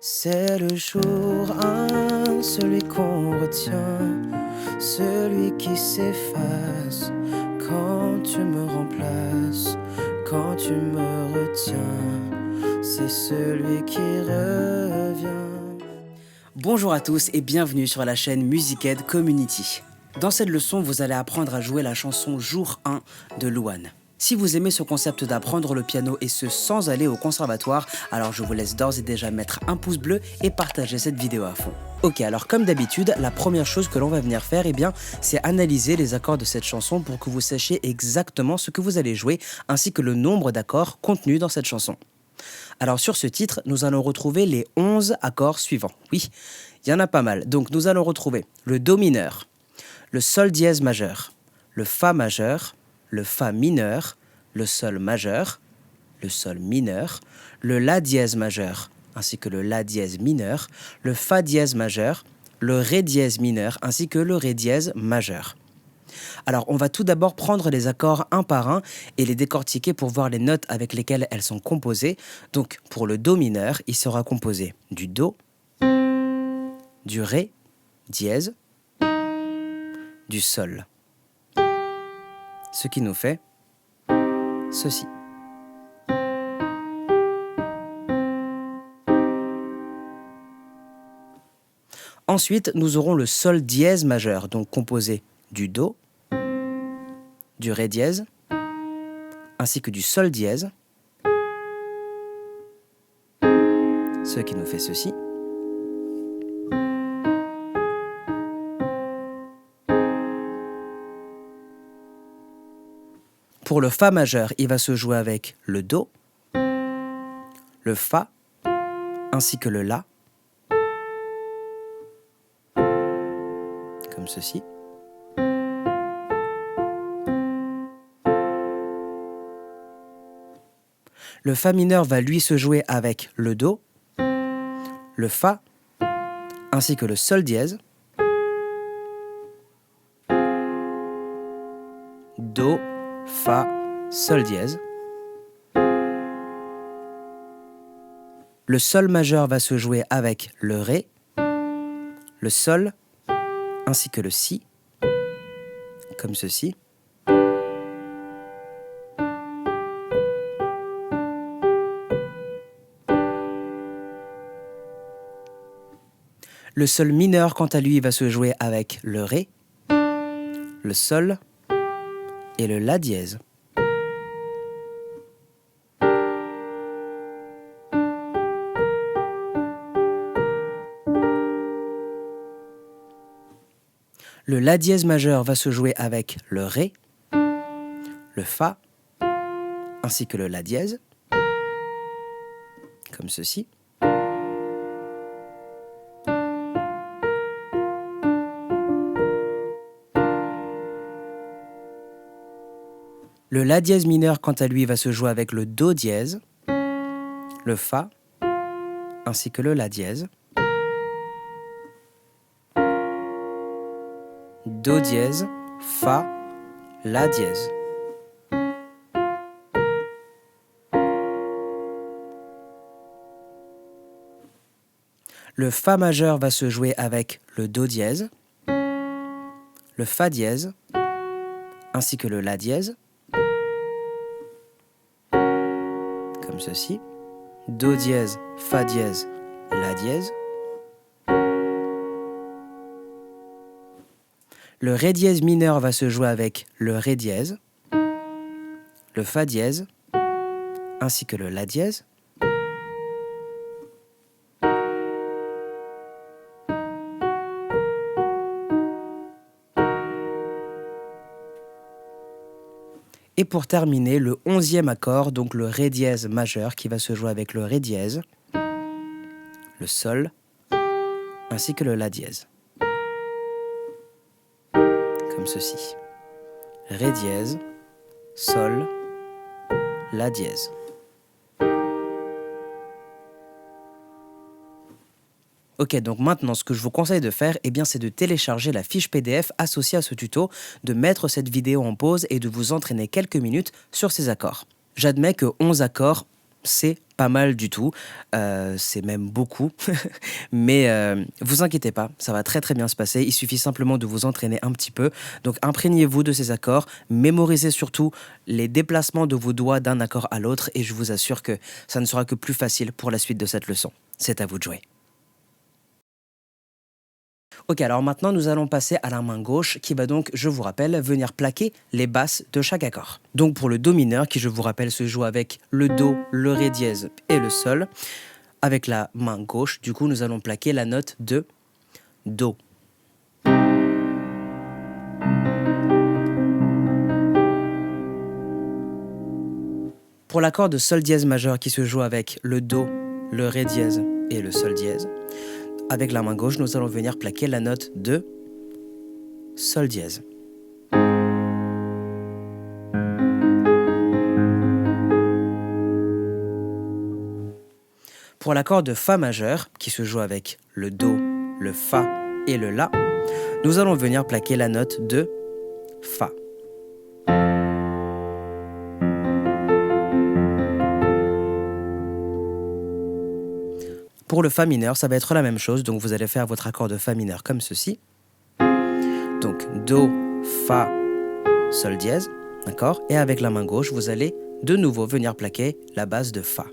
C'est le jour 1, celui qu'on retient, celui qui s'efface quand tu me remplaces, quand tu me retiens, c'est celui qui revient. Bonjour à tous et bienvenue sur la chaîne Musicaid Community. Dans cette leçon, vous allez apprendre à jouer la chanson Jour 1 de Louane. Si vous aimez ce concept d'apprendre le piano et ce sans aller au conservatoire, alors je vous laisse d'ores et déjà mettre un pouce bleu et partager cette vidéo à fond. Ok, alors comme d'habitude, la première chose que l'on va venir faire, c'est analyser les accords de cette chanson pour que vous sachiez exactement ce que vous allez jouer, ainsi que le nombre d'accords contenus dans cette chanson. Alors sur ce titre, nous allons retrouver les 11 accords suivants. Oui, il y en a pas mal. Donc nous allons retrouver le Do mineur, le Sol dièse majeur, le Fa majeur, le Fa mineur, le Sol majeur, le Sol mineur, le La dièse majeur, ainsi que le La dièse mineur, le Fa dièse majeur, le Ré dièse mineur, ainsi que le Ré dièse majeur. Alors, on va tout d'abord prendre les accords un par un et les décortiquer pour voir les notes avec lesquelles elles sont composées. Donc, pour le Do mineur, il sera composé du Do, du Ré dièse, du Sol. Ce qui nous fait ceci. Ensuite, nous aurons le Sol dièse majeur, donc composé du Do, du Ré dièse, ainsi que du Sol dièse, ce qui nous fait ceci. Pour le Fa majeur, il va se jouer avec le Do, le Fa, ainsi que le La, comme ceci. Le Fa mineur va lui se jouer avec le Do, le Fa, ainsi que le Sol dièse, Do, Fa, Sol dièse. Le Sol majeur va se jouer avec le Ré, le Sol, ainsi que le Si, comme ceci. Le Sol mineur, quant à lui, va se jouer avec le Ré, le Sol et le La dièse. Le La dièse majeur va se jouer avec le Ré, le Fa, ainsi que le La dièse, comme ceci. Le La dièse mineur, quant à lui, va se jouer avec le Do dièse, le Fa, ainsi que le La dièse. Do dièse, Fa, La dièse. Le Fa majeur va se jouer avec le Do dièse, le Fa dièse, ainsi que le La dièse, comme ceci. Do dièse, Fa dièse, La dièse. Le Ré dièse mineur va se jouer avec le Ré dièse, le Fa dièse, ainsi que le La dièse. Et pour terminer, le 11e accord, donc le Ré dièse majeur, qui va se jouer avec le Ré dièse, le Sol, ainsi que le La dièse. Comme ceci. Ré dièse, Sol, La dièse. Ok, donc maintenant, ce que je vous conseille de faire, c'est de télécharger la fiche PDF associée à ce tuto, de mettre cette vidéo en pause et de vous entraîner quelques minutes sur ces accords. J'admets que 11 accords, c'est pas mal du tout, c'est même beaucoup, mais vous inquiétez pas, ça va très très bien se passer, il suffit simplement de vous entraîner un petit peu, donc imprégnez-vous de ces accords, mémorisez surtout les déplacements de vos doigts d'un accord à l'autre et je vous assure que ça ne sera que plus facile pour la suite de cette leçon. C'est à vous de jouer. Ok, alors maintenant nous allons passer à la main gauche qui va donc, je vous rappelle, venir plaquer les basses de chaque accord. Donc pour le Do mineur qui, je vous rappelle, se joue avec le Do, le Ré dièse et le Sol, avec la main gauche, du coup nous allons plaquer la note de Do. Pour l'accord de Sol dièse majeur qui se joue avec le Do, le Ré dièse et le Sol dièse, avec la main gauche, nous allons venir plaquer la note de Sol dièse. Pour l'accord de Fa majeur, qui se joue avec le Do, le Fa et le La, nous allons venir plaquer la note de Fa. Pour le Fa mineur, ça va être la même chose, donc vous allez faire votre accord de Fa mineur comme ceci. Donc Do, Fa, Sol dièse, d'accord? Et avec la main gauche, vous allez de nouveau venir plaquer la base de Fa.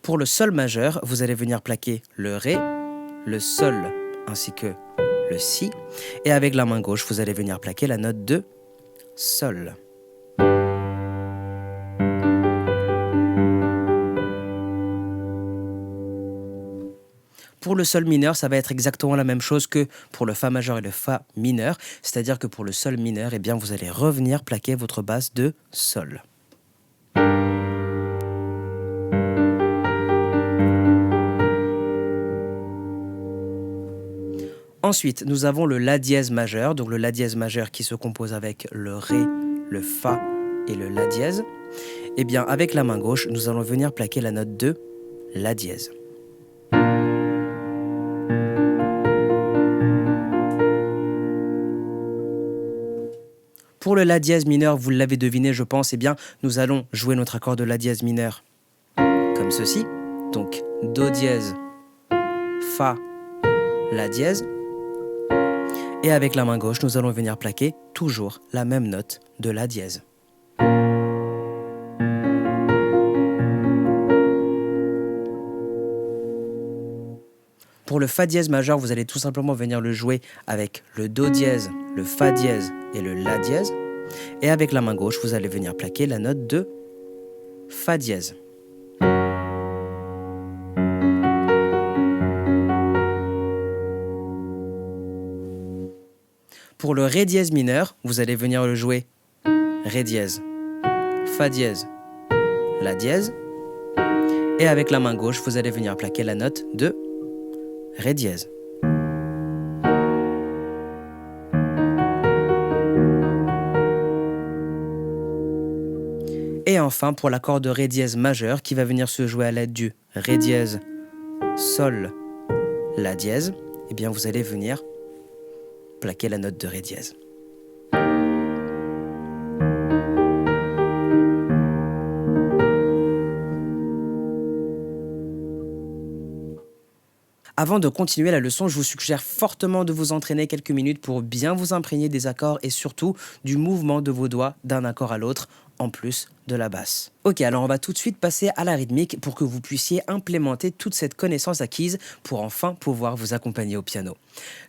Pour le Sol majeur, vous allez venir plaquer le Ré, le Sol ainsi que le Si. Et avec la main gauche, vous allez venir plaquer la note de Sol. Pour le Sol mineur, ça va être exactement la même chose que pour le Fa majeur et le Fa mineur. C'est-à-dire que pour le Sol mineur, eh bien, vous allez revenir plaquer votre basse de Sol. Ensuite, nous avons le La dièse majeur, donc le La dièse majeur qui se compose avec le Ré, le Fa et le La dièse. Eh bien, avec la main gauche, nous allons venir plaquer la note de La dièse. Pour le La dièse mineur, vous l'avez deviné, je pense, eh bien, nous allons jouer notre accord de La dièse mineur comme ceci. Donc, Do dièse, Fa, La dièse. Et avec la main gauche, nous allons venir plaquer toujours la même note de La dièse. Pour le Fa dièse majeur, vous allez tout simplement venir le jouer avec le Do dièse, le Fa dièse et le La dièse. Et avec la main gauche, vous allez venir plaquer la note de Fa dièse. Pour le Ré dièse mineur, vous allez venir le jouer Ré dièse, Fa dièse, La dièse. Et avec la main gauche, vous allez venir plaquer la note de Ré dièse. Et enfin, pour l'accord de Ré dièse majeur, qui va venir se jouer à l'aide du Ré dièse, Sol, La dièse, eh bien vous allez venir plaquer la note de Ré dièse. Avant de continuer la leçon, je vous suggère fortement de vous entraîner quelques minutes pour bien vous imprégner des accords et surtout du mouvement de vos doigts d'un accord à l'autre, en plus de la basse. Ok, alors on va tout de suite passer à la rythmique pour que vous puissiez implémenter toute cette connaissance acquise pour enfin pouvoir vous accompagner au piano.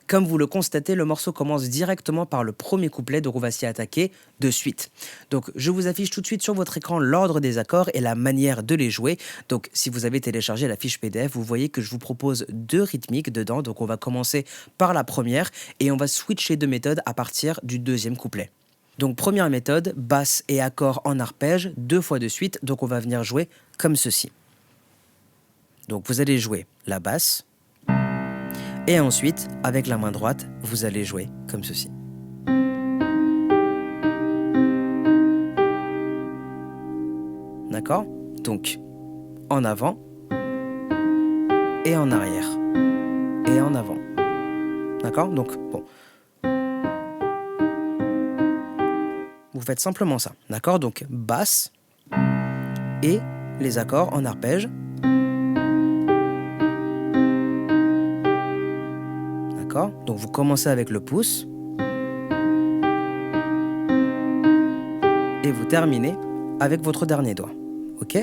Comme vous le constatez, le morceau commence directement par le premier couplet, donc on va s'y attaquer de suite. Donc je vous affiche tout de suite sur votre écran l'ordre des accords et la manière de les jouer. Donc si vous avez téléchargé la fiche PDF, vous voyez que je vous propose 2 rythmiques dedans. Donc on va commencer par la première et on va switcher de méthode à partir du deuxième couplet. Donc première méthode, basse et accord en arpège, 2 fois de suite, donc on va venir jouer comme ceci. Donc vous allez jouer la basse, et ensuite, avec la main droite, vous allez jouer comme ceci. D'accord? Donc, en avant, et en arrière, et en avant. D'accord? Donc, bon. vous faites simplement ça, d'accord? Donc basse et les accords en arpège. D'accord? Donc vous commencez avec le pouce et vous terminez avec votre dernier doigt. Ok?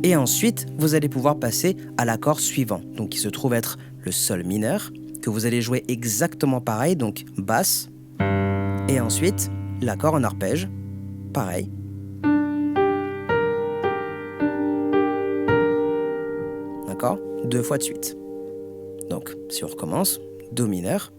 Et ensuite, vous allez pouvoir passer à l'accord suivant, donc qui se trouve être le sol mineur, que vous allez jouer exactement pareil, donc basse, et ensuite l'accord en arpège, pareil. D'accord? 2 fois de suite. Donc, si on recommence, do mineur.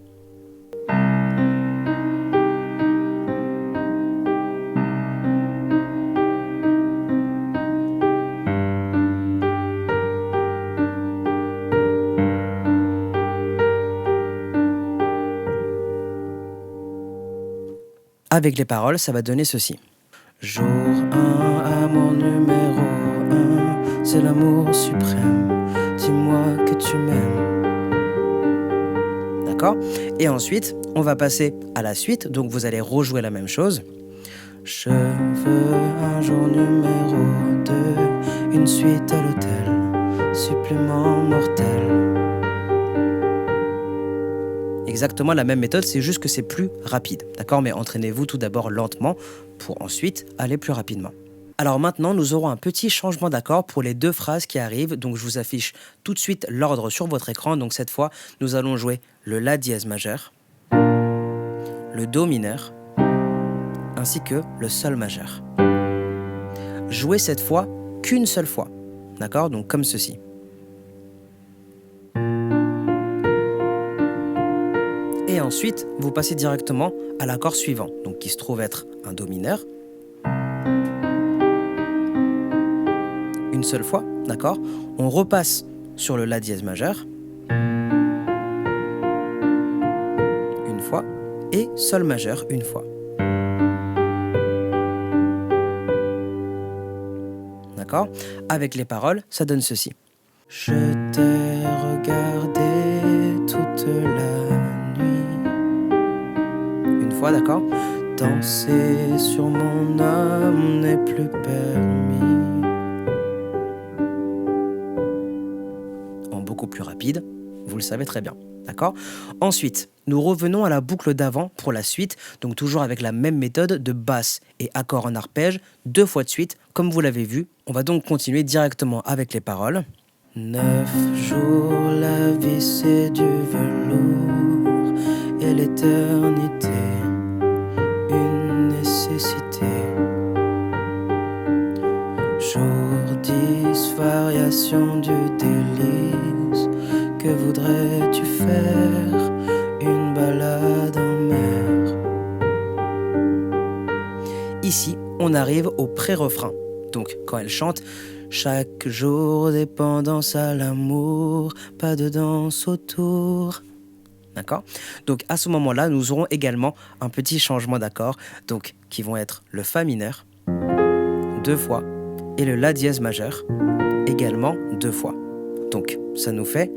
Avec les paroles, ça va donner ceci. Jour 1, amour numéro 1, c'est l'amour suprême, dis-moi que tu m'aimes. D'accord? Et ensuite, on va passer à la suite, donc vous allez rejouer la même chose. Je veux un jour numéro 2, une suite à l'hôtel, supplément mortel. Exactement la même méthode, c'est juste que c'est plus rapide, d'accord? Mais entraînez-vous tout d'abord lentement pour ensuite aller plus rapidement. Alors maintenant, nous aurons un petit changement d'accord pour les 2 phrases qui arrivent. Donc je vous affiche tout de suite l'ordre sur votre écran. Donc cette fois, nous allons jouer le La dièse majeur, le Do mineur, ainsi que le Sol majeur. Jouez cette fois qu'une seule fois, d'accord? Donc comme ceci. Et ensuite, vous passez directement à l'accord suivant, donc qui se trouve être un Do mineur. Une seule fois, d'accord? On repasse sur le La dièse majeur. Une fois. Et Sol majeur une fois. D'accord? Avec les paroles, ça donne ceci. Je t'ai regardé toute la une fois, d'accord? Danser sur mon âme n'est plus permis. En beaucoup plus rapide, vous le savez très bien, d'accord? Ensuite, nous revenons à la boucle d'avant pour la suite, donc toujours avec la même méthode de basse et accord en arpège, 2 fois de suite, comme vous l'avez vu. On va donc continuer directement avec les paroles. 9 jours, la vie c'est du velours et l'éternité, une nécessité. Jour 10, variation du délice, que voudrais-tu faire? Une balade en mer. Ici, on arrive au pré-refrain. Donc, quand elle chante, chaque jour dépendance à l'amour, pas de danse autour. D'accord? Donc, à ce moment-là, nous aurons également un petit changement d'accords, donc qui vont être le Fa mineur, 2 fois, et le La dièse majeur, également 2 fois. Donc, ça nous fait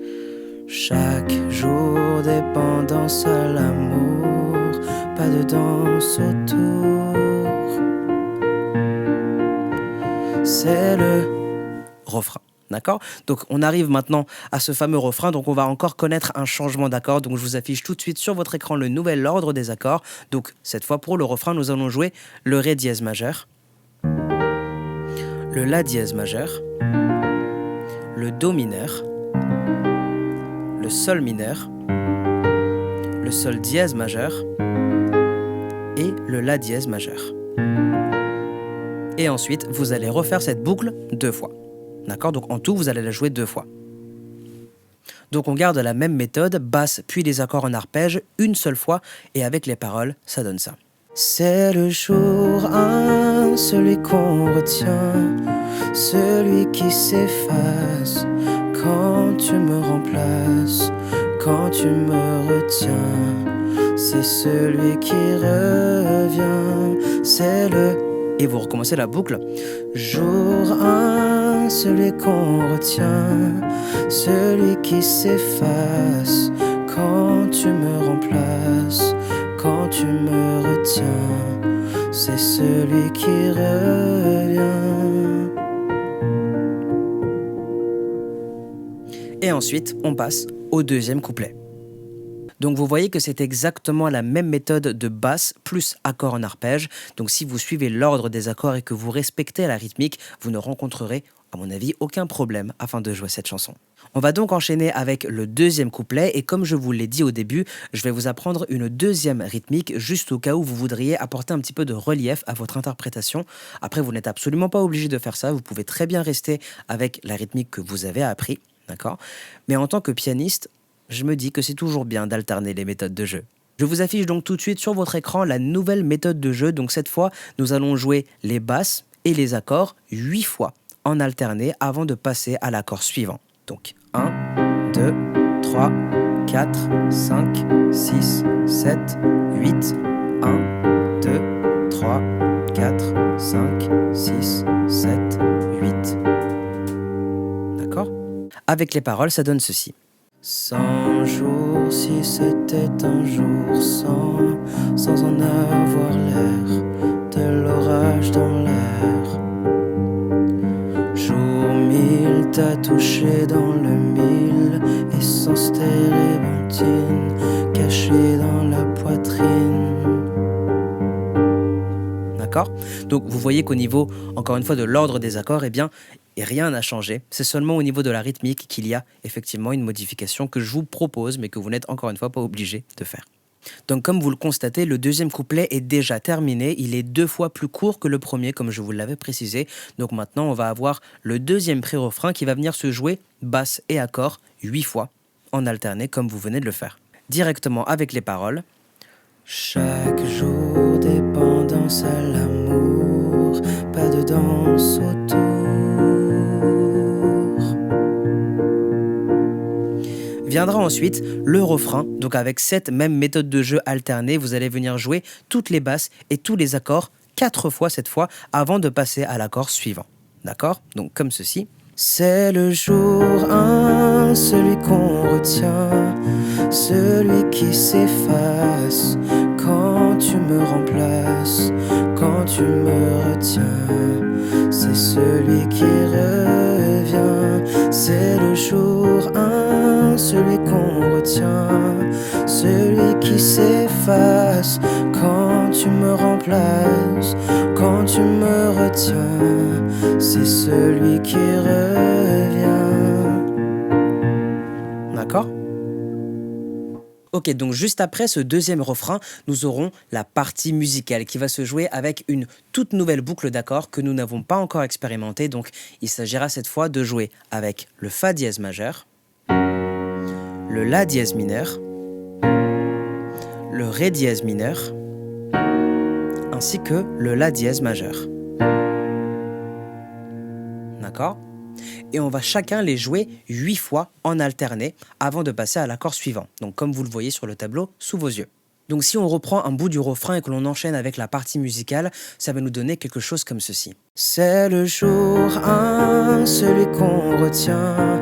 chaque jour dépendance à l'amour, pas de danse autour. C'est le refrain, d'accord? Donc on arrive maintenant à ce fameux refrain, donc on va encore connaître un changement d'accord, donc je vous affiche tout de suite sur votre écran le nouvel ordre des accords. Donc cette fois pour le refrain, nous allons jouer le Ré dièse majeur, le La dièse majeur, le Do mineur, le Sol mineur, le Sol dièse majeur et le La dièse majeur. Et ensuite, vous allez refaire cette boucle 2 fois. D'accord? Donc en tout, vous allez la jouer 2 fois. Donc on garde la même méthode, basse puis les accords en arpège, une seule fois, et avec les paroles, ça donne ça. C'est le jour 1, celui qu'on retient, celui qui s'efface quand tu me remplaces, quand tu me retiens. C'est celui qui revient, c'est le... Et vous recommencez la boucle. Jour 1, celui qu'on retient, celui qui s'efface quand tu me remplaces, quand tu me retiens. c'est celui qui revient. Et ensuite, on passe au deuxième couplet. Donc vous voyez que c'est exactement la même méthode de basse plus accord en arpège. Donc si vous suivez l'ordre des accords et que vous respectez la rythmique, vous ne rencontrerez, à mon avis, aucun problème afin de jouer cette chanson. On va donc enchaîner avec le deuxième couplet et comme je vous l'ai dit au début, je vais vous apprendre une deuxième rythmique juste au cas où vous voudriez apporter un petit peu de relief à votre interprétation. Après, vous n'êtes absolument pas obligé de faire ça, vous pouvez très bien rester avec la rythmique que vous avez appris, d'accord ? Mais en tant que pianiste, je me dis que c'est toujours bien d'alterner les méthodes de jeu. Je vous affiche donc tout de suite sur votre écran la nouvelle méthode de jeu. Donc cette fois, nous allons jouer les basses et les accords 8 fois en alterné avant de passer à l'accord suivant. Donc 1, 2, 3, 4, 5, 6, 7, 8, 1, 2, 3, 4, 5, 6, 7, 8. D'accord ? Avec les paroles, ça donne ceci. 100 jours, si c'était un jour sans en avoir l'air, de l'orage dans l'air. Jour 1000, t'as touché dans le mille, essence térébenthine, cachée dans la poitrine. D'accord ? Donc vous voyez qu'au niveau, encore une fois, de l'ordre des accords, eh bien, et rien n'a changé, c'est seulement au niveau de la rythmique qu'il y a effectivement une modification que je vous propose, mais que vous n'êtes encore une fois pas obligé de faire. Donc comme vous le constatez, le deuxième couplet est déjà terminé, il est 2 fois plus court que le premier comme je vous l'avais précisé. Donc maintenant on va avoir le deuxième pré-refrain qui va venir se jouer basse et accord 8 fois en alterné comme vous venez de le faire. Directement avec les paroles. Chaque jour dépendance à l'amour, pas de danse autour. Viendra ensuite le refrain, donc avec cette même méthode de jeu alternée, vous allez venir jouer toutes les basses et tous les accords 4 fois cette fois avant de passer à l'accord suivant. D'accord ? Donc comme ceci. C'est le jour 1, celui qu'on retient, celui qui s'efface quand tu me remplaces, quand tu me retiens. C'est celui qui revient, c'est le jour 1, celui qu'on retient, celui qui s'efface quand tu me remplaces, quand tu me retiens. C'est celui qui revient. D'accord ? Ok, donc juste après ce deuxième refrain, nous aurons la partie musicale qui va se jouer avec une toute nouvelle boucle d'accords que nous n'avons pas encore expérimentée. Donc il s'agira cette fois de jouer avec le Fa dièse majeur, le La dièse mineur, le Ré dièse mineur, ainsi que le La dièse majeur. D'accord ? Et on va chacun les jouer 8 fois en alterné avant de passer à l'accord suivant. Donc comme vous le voyez sur le tableau sous vos yeux. Donc si on reprend un bout du refrain et que l'on enchaîne avec la partie musicale, ça va nous donner quelque chose comme ceci. C'est le jour 1, celui qu'on retient,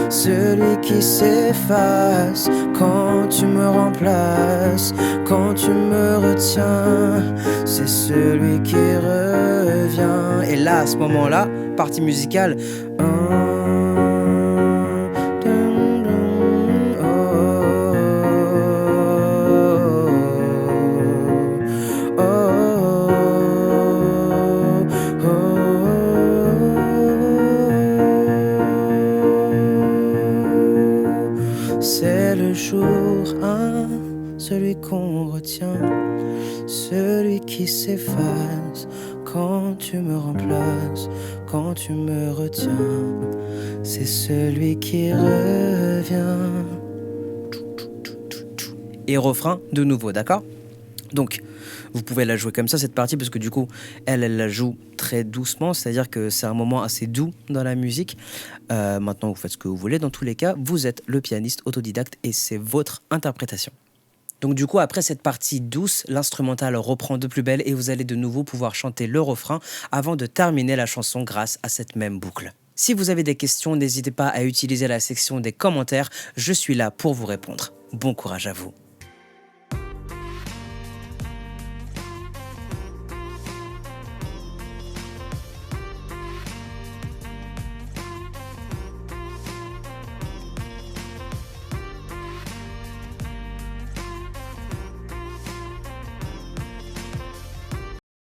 celui qui s'efface quand tu me remplaces, quand tu me retiens. C'est celui qui revient. Et là, à ce moment-là, partie musicale. C'est le jour 1, celui qu'on retient, celui qui s'efface quand tu me remplaces, quand tu me retiens. C'est celui qui revient. Et refrain de nouveau, d'accord ? Donc, vous pouvez la jouer comme ça, cette partie, parce que du coup, elle la joue très doucement, c'est-à-dire que c'est un moment assez doux dans la musique. Maintenant, vous faites ce que vous voulez. Dans tous les cas, vous êtes le pianiste autodidacte et c'est votre interprétation. Donc du coup, après cette partie douce, l'instrumental reprend de plus belle et vous allez de nouveau pouvoir chanter le refrain avant de terminer la chanson grâce à cette même boucle. Si vous avez des questions, n'hésitez pas à utiliser la section des commentaires, je suis là pour vous répondre. Bon courage à vous.